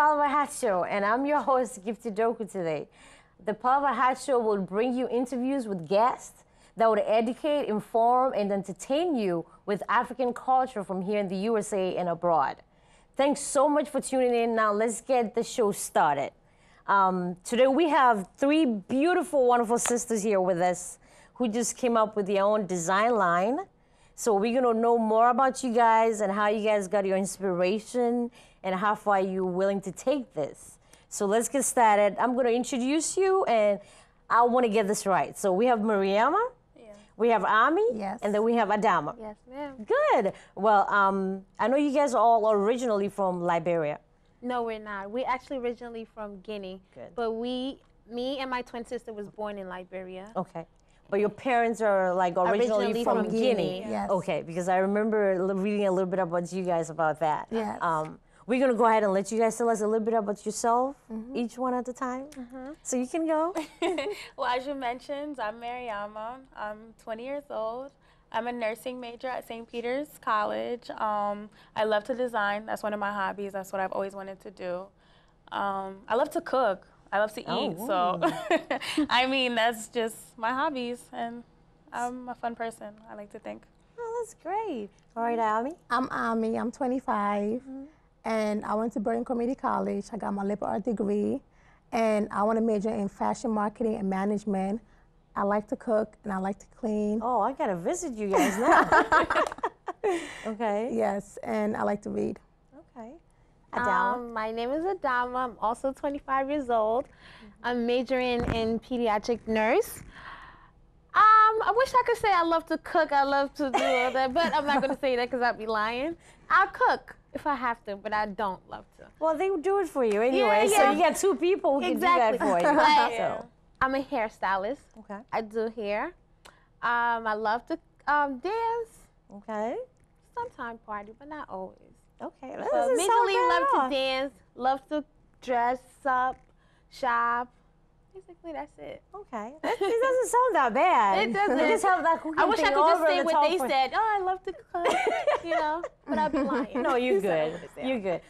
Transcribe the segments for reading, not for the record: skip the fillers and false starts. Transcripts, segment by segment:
Palavahut Show, and I'm your host, Gifty Doku, today. The Palavahut Show will bring you interviews with guests that would educate, inform, and entertain you with African culture from here in the USA and abroad. Thanks so much for tuning in. Now let's get the show started. Today we have three beautiful, wonderful sisters here with us who just came up with their own design line. So we're gonna know more about you guys and how you guys got your inspiration and how far you're willing to take this. So let's get started. I'm gonna introduce you and I wanna get this right. So we have Mariama, we have Ami, yes, and then we have Adama. Yes, ma'am. Good. Well, I know you guys are all originally from Liberia. No, we're not. We're actually originally from Guinea. Good. But me and my twin sister was born in Liberia. Okay. But your parents are like originally from Guinea. Yes. Okay, because I remember reading a little bit about you guys about that. Yes. We're gonna go ahead and let you guys tell us a little bit about yourself, each one at a time. So you can go. Well, as you mentioned, I'm Mariama. I'm 20 years old. I'm a nursing major at St. Peter's College. I love to design. That's one of my hobbies. That's what I've always wanted to do. I love to cook. I love to eat, so I mean, that's just my hobbies, and I'm a fun person, I like to think. Oh, that's great. All right, Ami? I'm Ami, I'm 25, and I went to Burton Community College. I got my liberal art degree, and I want to major in fashion marketing and management. I like to cook, and I like to clean. Oh, I gotta visit you guys now. Okay. Yes, and I like to read. Okay. Adama? My name is Adama. I'm also 25 years old. I'm majoring in pediatric nurse. I wish I could say I love to cook. I love to do all that, but I'm not going to say that because I'd be lying. I'll cook if I have to, but I don't love to. Well, they would do it for you anyway, Yeah, so yeah. you got two people who can do that for you. But So. I'm a hairstylist. Okay. I do hair. I love to dance. Okay. Sometimes party, but not always. Okay. So majorly love to dance, love to dress up, shop. Basically, that's it. Okay. It doesn't sound that bad. It doesn't. You just have that cooking I wish I thing could just over say the what top they for- said. Oh, I love to cook, you know, but I'd be lying. No, you're So I good. would say You're good.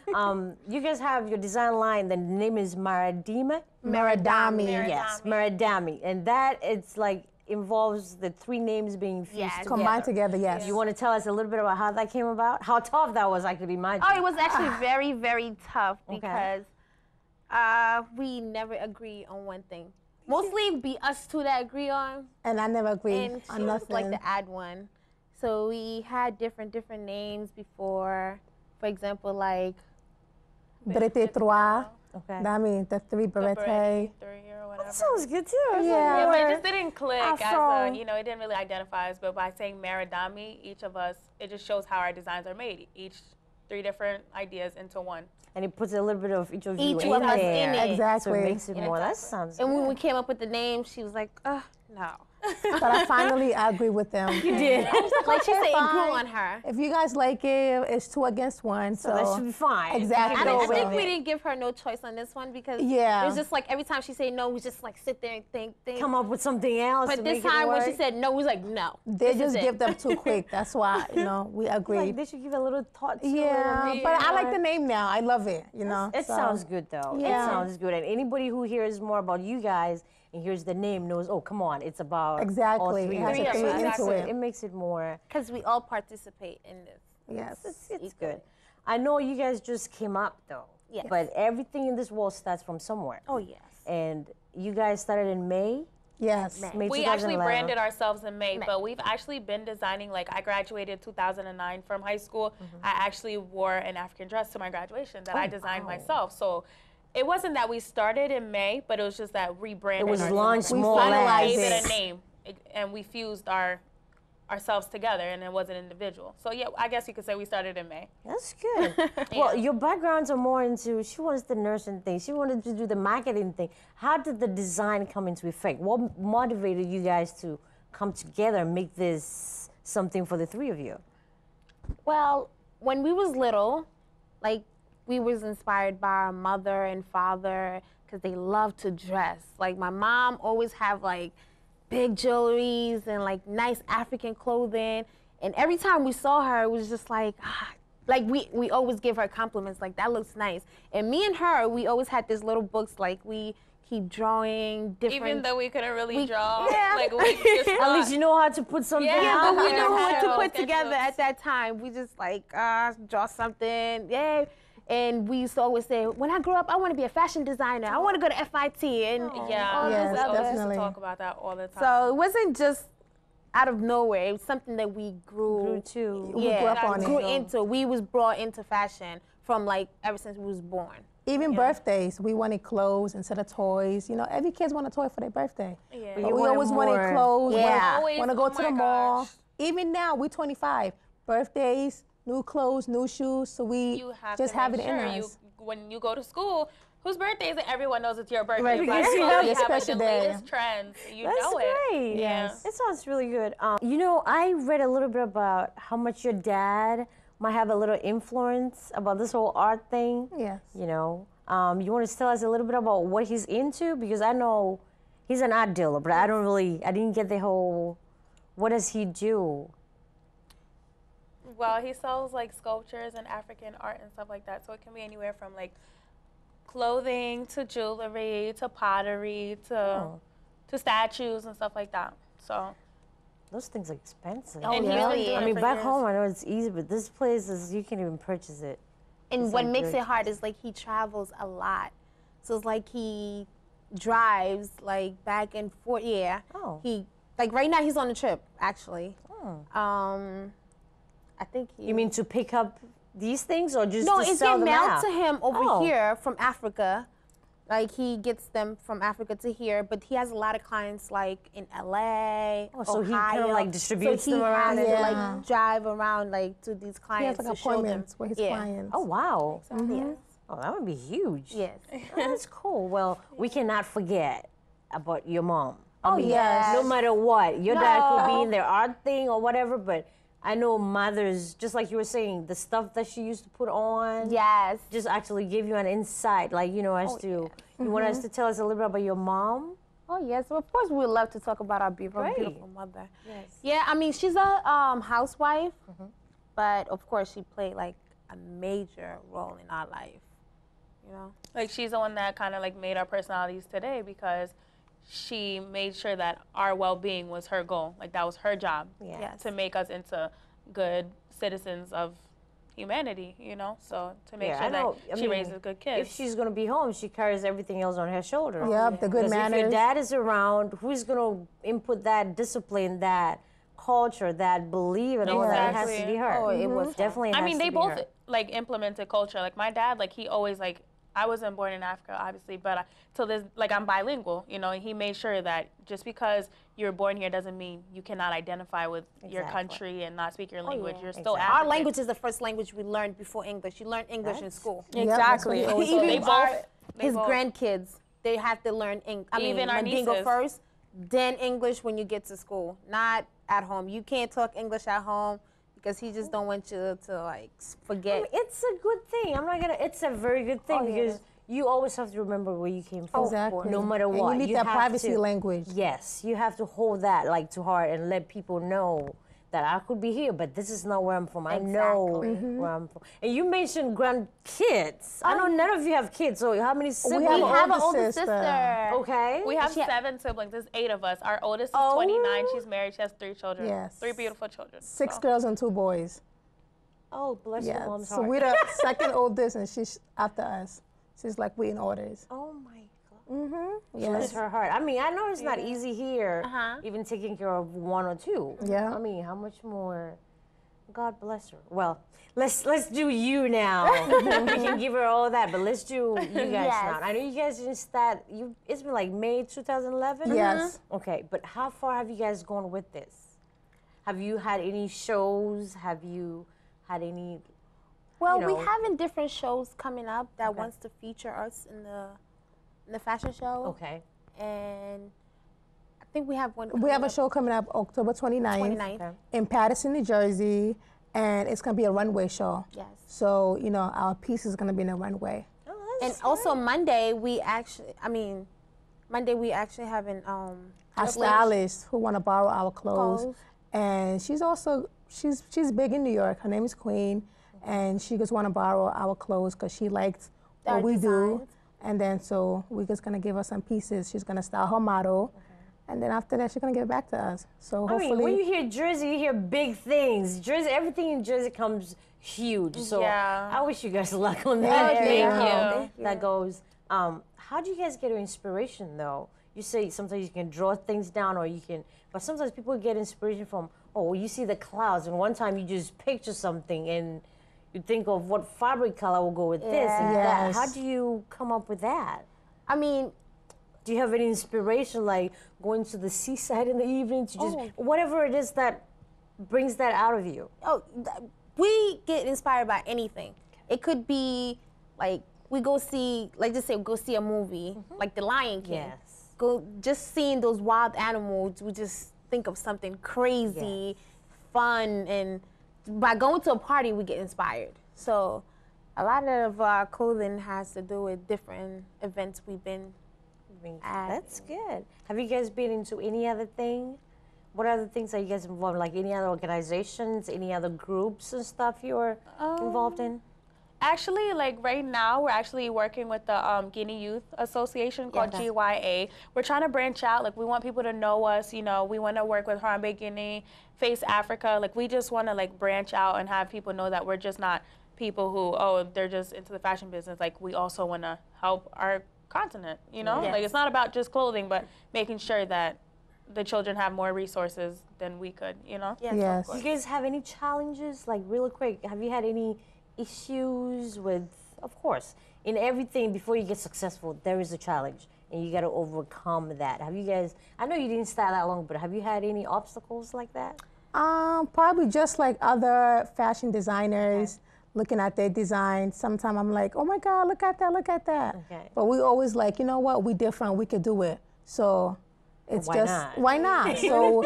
You guys have your design line. The name is Maradamie. Maradamie. Yes, Maradamie, and that it's like involves the three names being fused Yes. together. Combined together, yes. You want to tell us a little bit about how that came about? How tough that was, I could imagine. Oh, it was actually very, very tough Okay. because we never agree on one thing. Mostly be us two that agree on, And I never agreed and she on was nothing. like the add one. So we had different names before. For example, like Berete trois. Okay. That means the three berete. 3 or whatever. That sounds good too. Yeah. But it just didn't click Afro. as a, you know, it didn't really identify us, but by saying Maradamie, each of us, it just shows how our designs are made. Each 3 different ideas into one. And it puts a little bit of each of you Each in one of us there. in it. Exactly. So it makes it more. That sounds and good. when we came up with the name, she was like, no. But I finally agree with them. You did. Like she said, it grew fine. on her. If you guys like it, it's 2 against 1. So, So that should be fine. Exactly. I Go think with we it. didn't give her no choice on this one because Yeah. it was just like every time she said no, we just like sit there and think. Come up with something else to But make this time it when work. she said no, we was like, no. They this just is give it. them too quick. That's why, we like agreed. they should give a little thought to it. Yeah, and but I make like the name now. I love it, you know. It so. sounds good though. Yeah. It sounds good. And anybody who hears more about you guys and hears the name knows, oh, come on, it's about Exactly. all three It of has us. to Three fit of us, into exactly. it. It makes it more, Because we all participate in this. Yes. it's good. I know you guys just came up though. Yes. But everything in this world starts from somewhere. Oh, yes. And you guys started in May? Yes. May We actually 2011. branded ourselves in May, but we've actually been designing, like I graduated 2009 from high school. I actually wore an African dress to my graduation that I designed myself. So it wasn't that we started in May, but it was just that rebranding. It was ourselves. launched We more or less. finalized Gave it it. a name, and we fused ourselves together, and it wasn't individual. So yeah, I guess you could say we started in May. That's good. Well, your backgrounds are more into, she wants the nursing thing, she wanted to do the marketing thing. How did the design come into effect? What motivated you guys to come together and make this something for the three of you? Well, when we was little, like we was inspired by our mother and father because they love to dress. Like my mom always have like big jewelries and like nice African clothing. And every time we saw her, it was just like, like we always give her compliments, like that looks nice. And me and her, we always had these little books, like we keep drawing different. Even though we couldn't really draw, yeah. like we just At least you know how to put something Yeah, out but we there. knew what to Sketchbooks, put together sketchbooks. at that time. We just like draw something, yeah. And we used to always say, when I grow up, I want to be a fashion designer. I want to go to FIT and Yeah, all Yes, this we other. always used definitely. to talk about that all the time. So it wasn't just out of nowhere. It was something that we grew too. We grew up on it. grew into. We was brought into fashion from like ever since we was born. Even birthdays, we wanted clothes instead of toys. You know, every kid want a toy for their birthday. Yeah. But you we wanted always more. wanted clothes. Yeah. Want to go Oh to my the mall. gosh. Even now, we're 25. Birthdays, new clothes, new shoes. So we You have just to have make it sure in us. when you go to school, whose birthday is it? Everyone knows it's your birthday. Right, By because you clothes, have you a have like, special the day. latest trends. You That's know it. great. Yes. It sounds really good. You know, I read a little bit about how much your dad might have a little influence about this whole art thing. Yes. You know, you want to tell us a little bit about what he's into? Because I know he's an art dealer, but I didn't get the whole, what does he do? Well, he sells like sculptures and African art and stuff like that. So it can be anywhere from like clothing to jewelry to pottery to statues and stuff like that. So Those things are expensive. and yeah. he's been doing I it mean, for back years. home I know it's easy, but this place is, you can't even purchase it. And It's what like makes very it hard is like he travels a lot. So it's like he drives like back and forth. Yeah. Oh. He like right now he's on a trip actually. Oh. I think he. You mean to pick up these things or just no? to It's sell getting them mailed out? to him over Oh. here from Africa. Like he gets them from Africa to here, but he has a lot of clients like in LA, Oh, so he kind of, Ohio. like, distributes so he them around has and- to Yeah. like drive around like to these He clients has like to show them. appointments with his Yeah. clients. Oh, wow. Yes. Oh, that would be huge. Yes. Oh, that's cool. Well, we cannot forget about your mom. Oh, yes. No matter what, your dad could be No. in their art thing or whatever, but I know mothers, just like you were saying, the stuff that she used to put on. Yes. Just actually give you an insight, like, you know, as to, you want us to tell us a little bit about your mom? Oh yes, well, of course we would love to talk about our Great. beautiful mother. Yes. Yeah, I mean she's a housewife, but of course she played like a major role in our life. You know. Like she's the one that kind of like made our personalities today because she made sure that our well-being was her goal. Like that was her job. Yeah. Yes. To make us into good citizens of humanity, you know? So to make Yeah, I sure know. that I she mean, raises good kids. If she's going to be home, she carries everything else on her shoulder. Yep, the good Because if your manners. dad is around, who's going to input that discipline, that culture, that belief, and all that? It has to Exactly. be her. Oh, it was Definitely has I mean, to they be both her. like implemented culture. Like my dad, like he always like I wasn't born in Africa, obviously, but till this, like I'm bilingual. You know, he made sure that just because you're born here doesn't mean you cannot identify with your Exactly. country and not speak your language. yeah. You're still Exactly. Our African. language is the first language we learned before English. You learn English in That's- school. Yep, that's what Exactly. he always Even They says. both. They His both. grandkids, they have to learn English. I mean, Even our Mandingo nieces. first, then English when you get to school, not at home. You can't talk English at home because he just don't want you to like forget. I mean, it's a good thing. I'm not gonna. It's a very good thing Oh, yeah. because you always have to remember where you came from. Exactly. No matter And what, you need that have privacy to- language. Yes, you have to hold that like to heart and let people know that I could be here, but this is not where I'm from. I know Exactly. where I'm from. And you mentioned grandkids. I know none of you have kids. So how many siblings? have We an have an older older sister. sister. Okay. We have She ha- 7 siblings. There's 8 of us. Our oldest is Oh. 29. She's married. She has 3 children. Yes. 3 beautiful children. 6 So. girls and 2 boys. Oh, bless your Yeah. mom's So heart. we're the second oldest, and she's after us. She's like we in orders. Oh my God. Mm-hmm. Bless Yes. her heart. I mean, I know it's not easy here, Uh-huh. even taking care of 1 or 2. Yeah. I mean, how much more? God bless her. Well, let's do you now. We can give her all that, but let's do you guys Yes. now. I know you guys didn't start. It's been like May 2011. Yes. Okay, but how far have you guys gone with this? Have you had any shows? Have you had any? Well, you we know. having different shows coming up that Okay. wants to feature us in the fashion show. Okay. And I think we have one. We have a coming show coming up October 29th, 29th. Okay. in Paterson, New Jersey, and it's going to be a runway show. Yes. So, you know, our piece is going to be in a runway. Oh, And that's also Monday we actually having Our stylist who want to borrow our clothes. Clothes. And she's also, she's big in New York. Her name is Queen. and she just want to borrow our clothes because she liked Our what we do. designs. And then so we're just gonna give her some pieces. She's gonna style her model, and then after that she's gonna give it back to us. So I hopefully. mean, when you hear Jersey, you hear big things. Jersey, everything in Jersey comes huge. So Yeah. I wish you guys luck on that. Thank area. you. Thank That goes. How do you guys get your inspiration though? You say sometimes you can draw things down, or you can, but sometimes people get inspiration from, oh, you see the clouds, and one time you just picture something and you think of what fabric color will go with this and that. Yes. How do you come up with that? I mean, Do you have any inspiration, like going to the seaside in the evening to just whatever it is that brings that out of you? we get inspired by anything. It could be like we go see, like just say, go see a movie like The Lion King. Yes. Go just seeing those wild animals. We just think of something crazy, fun, and by going to a party, we get inspired. So a lot of our clothing has to do with different events we've been. That's good. Have you guys been into any other thing? What other things are you guys involved in? Like any other organizations, any other groups and stuff you're involved in? Actually, like right now, we're actually working with the Guinea Youth Association called GYA. We're trying to branch out. Like, we want people to know us. You know, we want to work with Harambe Guinea, Face Africa. Like, we just want to like branch out and have people know that we're just not people who, oh, they're just into the fashion business. Like, we also want to help our continent. You know, like it's not about just clothing, but making sure that the children have more resources than we could. You know. Yes. You guys have any challenges? Like really quick, have you had any issues with, of course, in everything before you get successful, there is a challenge and you got to overcome that. Have you guys, I know you didn't start that long, but have you had any obstacles like that? Probably just like other fashion designers looking at their designs. Sometimes I'm like, oh my God, look at that, look at that. Okay. But we always like, you know what, we different, we could do it. So it's Why just, not? why not? So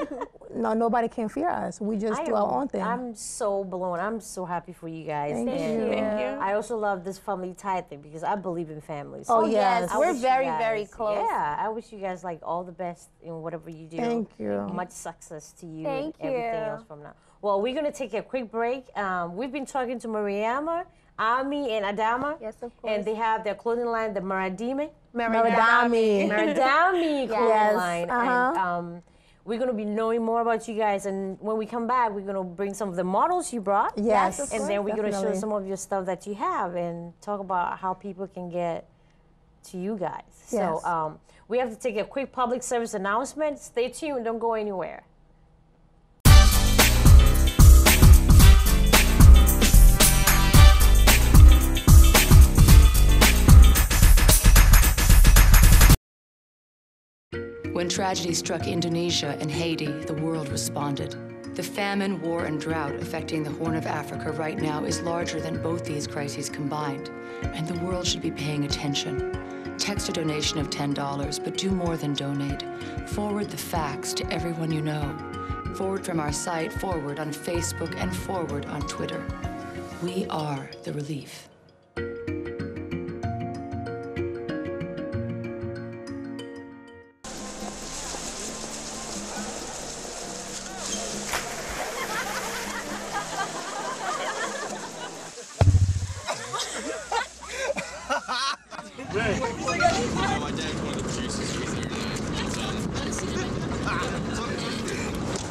no, nobody can fear us. We just do our own thing. I'm so blown. I'm so happy for you guys. Thank And you. Thank you. I also love this family tie thing because I believe in families. Oh, yes. I We're wish you very, guys- very close. Yeah, I wish you guys like all the best in whatever you do. Thank you. Much success to you Thank and everything you. else from now. Well, we're gonna take a quick break. We've been talking to Mariama, Ami, and Adama. Yes, of course. And they have their clothing line, the Maradamie Maradamie. clothing Yes, line. And we're gonna be knowing more about you guys. And when we come back, we're gonna bring some of the models you brought. Yes, And then we're gonna show definitely. some of your stuff that you have and talk about how people can get to you guys. Yes. So we have to take a quick public service announcement. Stay tuned, don't go anywhere. When tragedy struck Indonesia and Haiti, the world responded. The famine, war, and drought affecting the Horn of Africa right now is larger than both these crises combined, and the world should be paying attention. Text a donation of $10, but do more than donate. Forward the facts to everyone you know. Forward from our site, forward on Facebook, and forward on Twitter. We are the relief.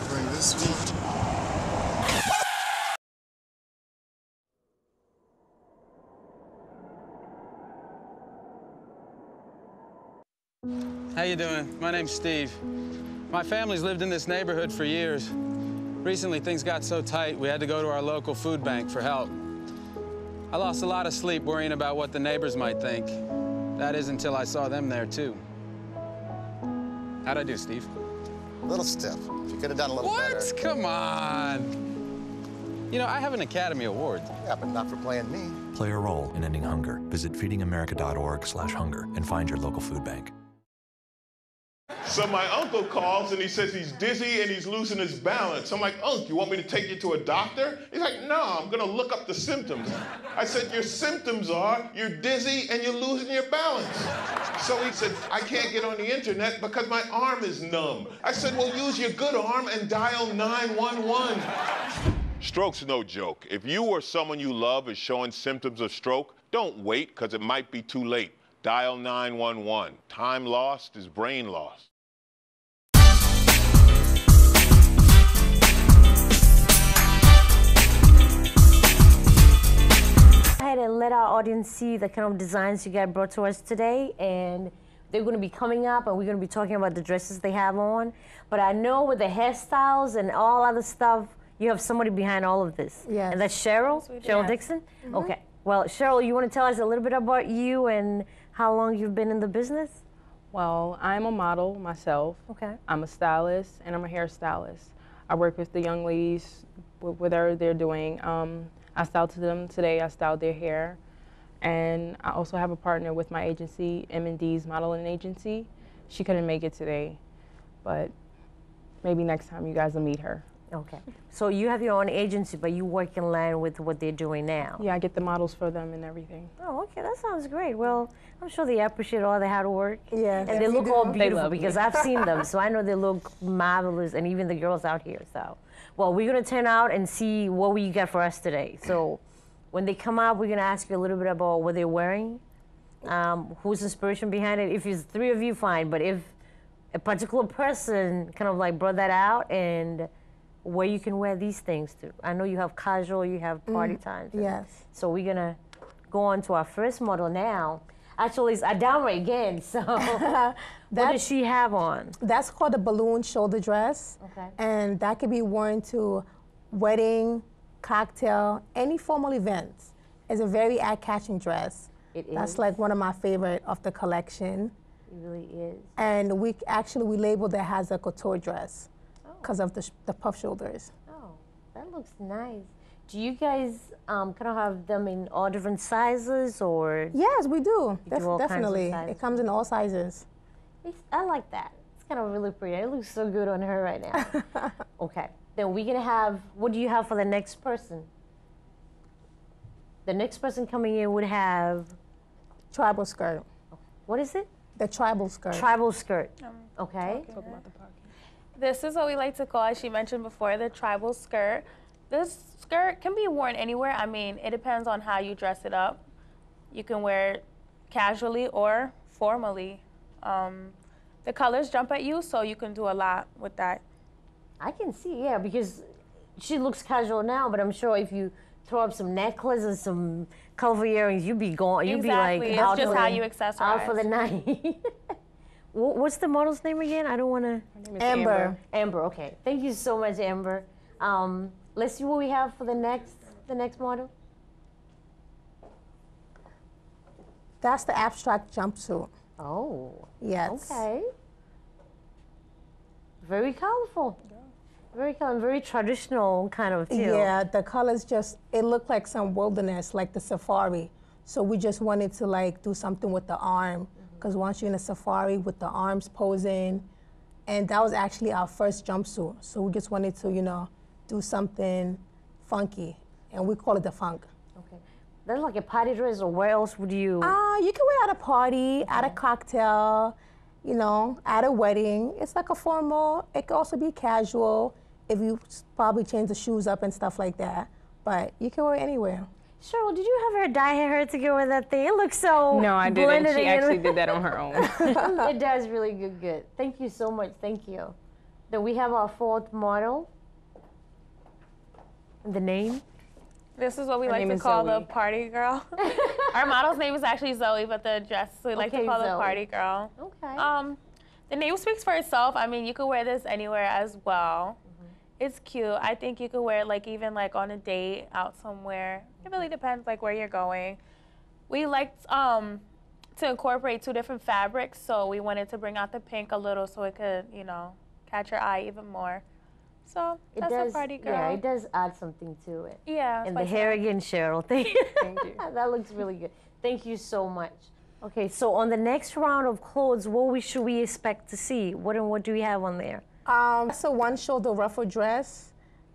Bring this sweet. How you doing? My name's Steve. My family's lived in this neighborhood for years. Recently, things got so tight, we had to go to our local food bank for help. I lost a lot of sleep worrying about what the neighbors might think. That is until I saw them there, too. How'd I do, Steve? A little stiff. You could have done a little better. What? Come on. You know, I have an Academy Award. Yeah, but not for playing me. Play a role in ending hunger. Visit feedingamerica.org/hunger and find your local food bank. So my uncle calls and he says he's dizzy and he's losing his balance. I'm like, Unc, you want me to take you to a doctor? He's like, no, I'm gonna look up the symptoms. I said, your symptoms are you're dizzy and you're losing your balance. So he said, I can't get on the internet because my arm is numb. I said, well, use your good arm and dial 911. Stroke's no joke. If you or someone you love is showing symptoms of stroke, don't wait, because it might be too late. Dial 911. Time lost is brain lost. Ahead and let our audience see the kind of designs you got brought to us today, and they're going to be coming up and we're going to be talking about the dresses they have on. But I know with the hairstyles and all other stuff, you have somebody behind all of this. Yes. And that's Cheryl? Yes, we do. Cheryl Yes. Dixon? Okay. Well, Cheryl, you want to tell us a little bit about you and how long you've been in the business? Well, I'm a model myself. Okay. I'm a stylist and I'm a hairstylist. I work with the young ladies, whatever they're doing. I styled to them today. I styled their hair. And I also have a partner with my agency, M&D's Modeling Agency. She couldn't make it today, but maybe next time you guys will meet her. Okay. So you have your own agency, but you work in line with what they're doing now. Yeah, I get the models for them and everything. Oh, okay. That sounds great. Well, I'm sure they appreciate all the hard work. Yes. And they look all beautiful love me. because I've seen them, so I know they look marvelous, and even the girls out here. So, well, we're going to turn out and see what you got for us today. So when they come out, we're going to ask you a little bit about what they're wearing, who's the inspiration behind it. If it's three of you, fine. But if a particular person kind of like brought that out, and where you can wear these things to. I know you have casual, you have party times. Yes. So we're going to go on to our first model now. Actually, it's Adama again, so what does she have on? That's called a balloon shoulder dress. Okay. And that can be worn to wedding, cocktail, any formal events. It's a very eye-catching dress. It That's is. like one of my favorite of the collection. It really is. And we labeled it as a couture dress because of the puff shoulders. Oh, that looks nice. Do you guys kind of have them in all different sizes, or? Yes, we do. You do all kinds of Definitely. sizes. It comes in all sizes. I like that. It's kind of really pretty. It looks so good on her right now. Okay. Then we're going to have, what do you have for the next person? The next person coming in would have, Tribal skirt. what is it? The tribal skirt. Tribal skirt. Okay. Talk about the pocket. This is what we like to call, as she mentioned before, the tribal skirt. This skirt can be worn anywhere. I mean, it depends on how you dress it up. You can wear it casually or formally. The colors jump at you, so you can do a lot with that. I can see, yeah, because she looks casual now, but I'm sure if you throw up some necklaces, some colorful earrings, you'd be going. You'd Exactly. be like, It's out just for how the- you accessorize. Out for the night. What's the model's name again? I don't want to. Her name is Amber. Amber. Okay. Thank you so much, Amber. Let's see what we have for the next model. That's the abstract jumpsuit. Oh. Yes. Okay. Very colorful. Very colorful, very traditional kind of too. Yeah, the colors just, it looked like some wilderness, like the safari. So we just wanted to like do something with the arm, because once you're in a safari with the arms posing, and that was actually our first jumpsuit. So we just wanted to, you know, do something funky, and we call it the funk. Okay. That's like a party dress, or where else would you? You can wear at a party, at a cocktail, you know, at a wedding. It's like a formal, it can also be casual if you probably change the shoes up and stuff like that. But you can wear it anywhere. Cheryl, did you have her dye her hair to go with that thing? It looks so No, I didn't. blended She in. actually did that on her own. It does really good. Thank you so much. Thank you. Then we have our fourth model. And the name? This is what we Her like name to is call Zoe. the party girl. Our model's name is actually Zoe, but the dress we like to Okay, call the Zoe. party girl. Okay. The name speaks for itself. I mean, you could wear this anywhere as well. It's cute. I think you could wear it like even like on a date out somewhere. It really depends like where you're going. We liked to incorporate two different fabrics, so we wanted to bring out the pink a little so it could, you know, catch your eye even more. So that's a party girl. Yeah, it does add something to it. Yeah. And the hair again, Cheryl. Thank you. Thank you. That looks really good. Thank you so much. Okay, so on the next round of clothes, what should we expect to see? What do we have on there? So one shoulder ruffle dress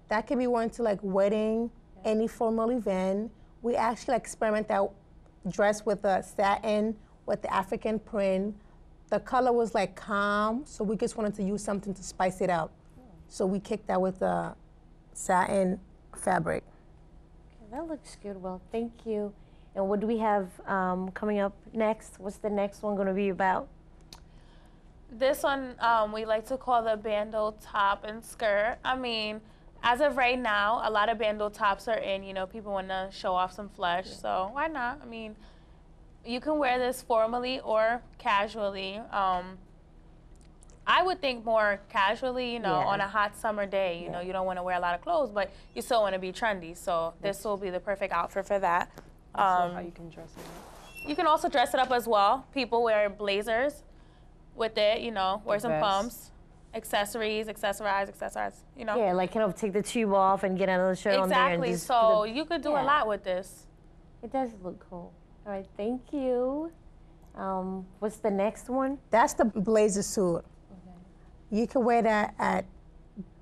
that can be worn to like wedding, any formal event. We actually experiment that dress with a satin with the African print. The color was like calm, so we just wanted to use something to spice it out. So we kicked that with a satin fabric. Okay, that looks good. Well, thank you. And what do we have coming up next? What's the next one going to be about? This one we like to call the bandeau top and skirt. I mean, as of right now, a lot of bandeau tops are in. You know, people want to show off some flesh, so why not? I mean, you can wear this formally or casually. I would think more casually, you know, on a hot summer day. You know, you don't want to wear a lot of clothes, but you still want to be trendy. So this will be the perfect outfit for that. How you can dress it up. You can also dress it up as well. People wear blazers with it, you know, wear some pumps, accessories, accessorize, you know. Yeah, like kind of take the tube off and get another shirt on there. Exactly, so you could do a lot with this. It does look cool. All right, thank you. What's the next one? That's the blazer suit. Okay. You can wear that at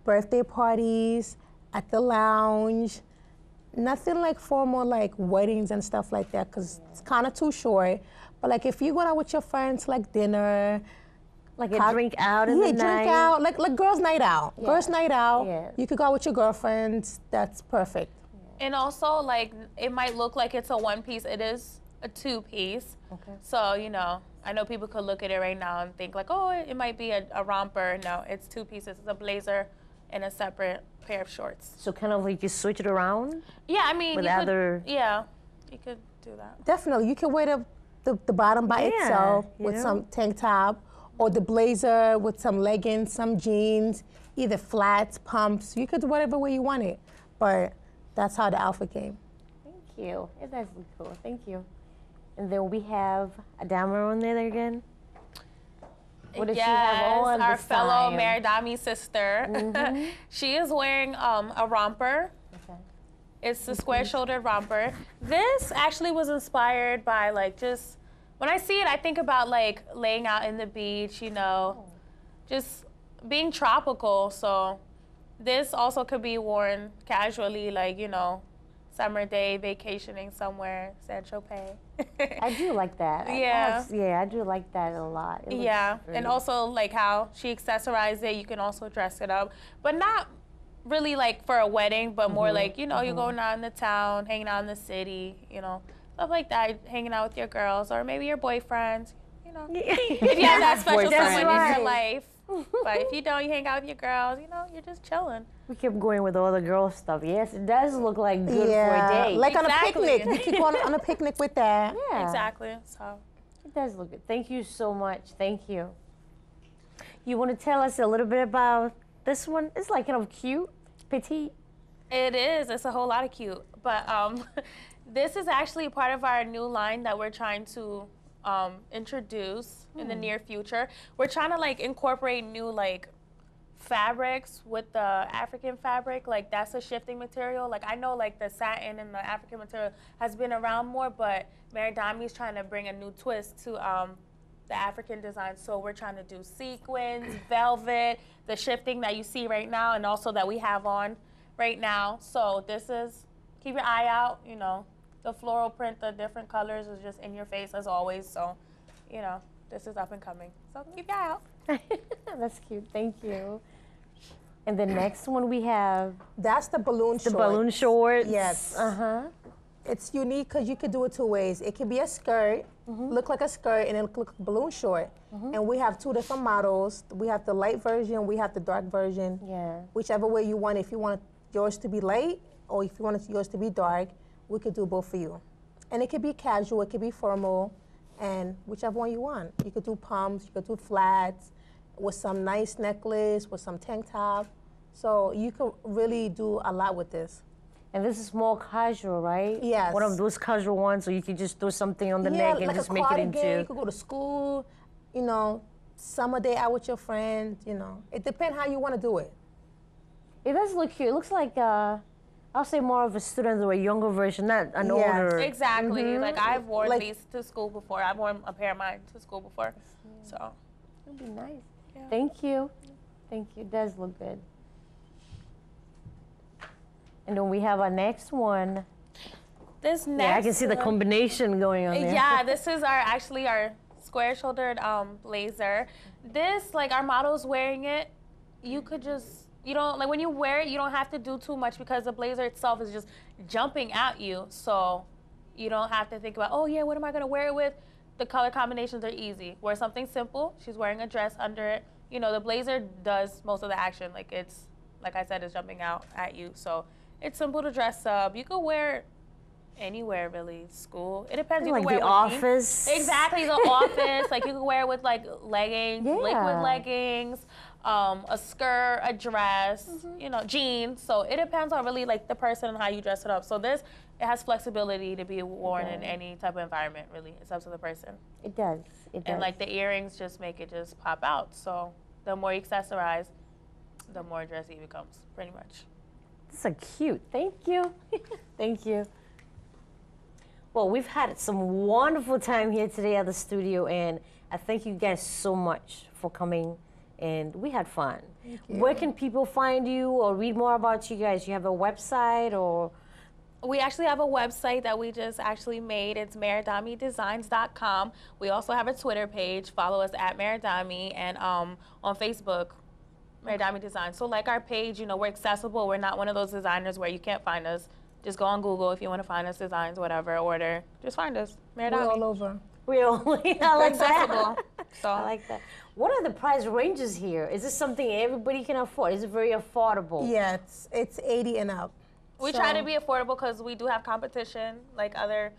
birthday parties, at the lounge. Nothing like formal, like weddings and stuff like that, because it's kind of too short. But like if you go out with your friends, like dinner, like a drink out in the night. Yeah, drink out, like girls' night out. Yeah. Girls' night out. Yeah. You could go out with your girlfriends. That's perfect. And also, like, it might look like it's a one piece. It is a two piece. Okay. So, you know, I know people could look at it right now and think like, oh, it might be a romper. No, it's two pieces. It's a blazer and a separate pair of shorts. So kind of like you switch it around? Yeah, I mean, with other... Yeah, you could do that. Definitely. You can wear the bottom by itself with some tank top, or the blazer with some leggings, some jeans, either flats, pumps. You could do whatever way you want it. But that's how the outfit came. Thank you. It does look cool. Thank you. And then we have Adama on there again. What does she have on our this fellow time? Maradamie sister. She is wearing a romper. Okay. It's the square-shouldered romper. This actually was inspired by like just, when I see it, I think about like laying out in the beach, you know, just being tropical. So this also could be worn casually, like, you know, summer day, vacationing somewhere, San Tropez. I do like that. Yeah. I do like that a lot. And also like how she accessorized it, you can also dress it up, but not really like for a wedding, but more like, you know, you're going out in the town, hanging out in the city, you know, stuff like that, hanging out with your girls or maybe your boyfriend, you know, if you have that special someone in your life. But if you don't, you hang out with your girls, you know, you're just chilling. We kept going with all the girl stuff. Yes, it does look like good for a date. Like on a picnic. You could go on a picnic with that. Yeah. Exactly. So it does look good. Thank you so much. Thank you. You want to tell us a little bit about this one? It's like kind of cute, petite. It is. It's a whole lot of cute. But this is actually part of our new line that we're trying to introduce in the near future. We're trying to like incorporate new like fabrics with the African fabric. Like that's a shifting material. Like I know like the satin and the African material has been around more, but Maradamie is trying to bring a new twist to the African design. So we're trying to do sequins, velvet, the shifting that you see right now, and also that we have on right now. So this is, keep your eye out, you know, the floral print, the different colors is just in your face as always. So, you know, this is up and coming. So keep your eye out. That's cute. Thank you. And the next one we have. That's the balloon shorts. The balloon shorts. Yes. It's unique because you could do it two ways. It could be a skirt, look like a skirt, and then look like a balloon short. And we have two different models. We have the light version, we have the dark version. Yeah. Whichever way you want. If you want yours to be light, or if you want yours to be dark, we could do both for you. And it could be casual, it could be formal, and whichever one you want. You could do pumps, you could do flats, with some nice necklace, with some tank top. So you could really do a lot with this. And this is more casual, right? Yes. One of those casual ones, so you could just throw something on the neck and like just a make it cardigan, into. You could go to school, you know, summer day out with your friends, you know. It depends how you want to do it. It does look cute. It looks like, I'll say more of a student or a younger version, not an older. Exactly. Like I've worn these to school before. I've worn a pair of mine to school before. So. It'd be nice. Yeah. Thank you. Thank you. It does look good. And then we have our next one. This next. Yeah, I can see the combination going on there. Yeah, this is actually our square-shouldered blazer. This, like our model's wearing it. You could just you don't, like when you wear it, you don't have to do too much because the blazer itself is just jumping at you. So you don't have to think about, oh yeah, what am I gonna wear it with? The color combinations are easy. Wear something simple. She's wearing a dress under it. You know, the blazer does most of the action. Like it's, like I said, it's jumping out at you. So it's simple to dress up. You could wear it anywhere really. School. It depends. You like can wear the it with office. jeans. Exactly, the office. Like you can wear it with like leggings, liquid leggings, a skirt, a dress, you know, jeans. So it depends on really like the person and how you dress it up. So this, it has flexibility to be worn in any type of environment. Really, it's up to the person. It does. It does. And like the earrings just make it just pop out. So the more you accessorize, the more dressy it becomes, pretty much. This is cute. Thank you. Thank you. Well, we've had some wonderful time here today at the studio, and I thank you guys so much for coming, and we had fun. Where can people find you or read more about you guys? You have a website or? We actually have a website that we just actually made. It's MaradamieDesigns.com. We also have a Twitter page. Follow us at Maradamie, and on Facebook, Maradamie Designs. So like our page, you know, we're accessible. We're not one of those designers where you can't find us. Just go on Google if you want to find us, designs, whatever, order. Just find us, Maradamie. We're all over. We're only, I like accessible. That. So I like that. What are the price ranges here? Is this something everybody can afford? Is it very affordable? Yeah, it's 80 and up. We try to be affordable because we do have competition, like other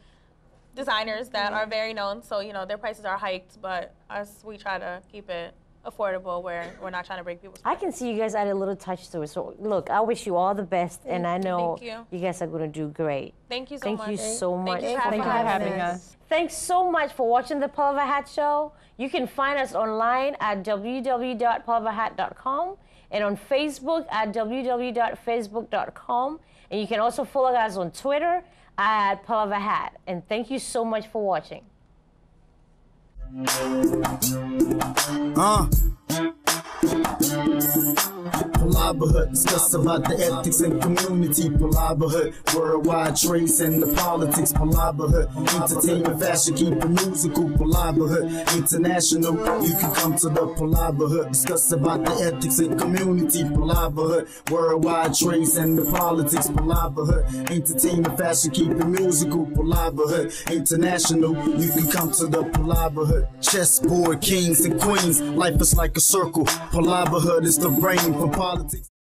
designers that are very known. So, you know, their prices are hiked, but us, we try to keep it affordable where we're not trying to break people's I can see you guys add a little touch to it. So, look, I wish you all the best, and I know you guys are going to do great. Thank you so much. Thank you so much. Thank you for having us. Thanks so much for watching the Palavahut Show. You can find us online at www.palavahut.com and on Facebook at www.facebook.com. And you can also follow us on Twitter at Palavahut. And thank you so much for watching. Palavahut, discuss about the ethics and community. Palavahut, worldwide trades and the politics. Palavahut, entertainment, fashion, keep it musical. Palavahut, international, you can come to the Palavahut. Discuss about the ethics and community. Palavahut, worldwide trades and the politics. Palavahut, entertainment, fashion, keep it musical. Palavahut, international, you can come to the Palavahut. Chessboard, kings and queens, life is like a circle. Palavahut is the brain for politics.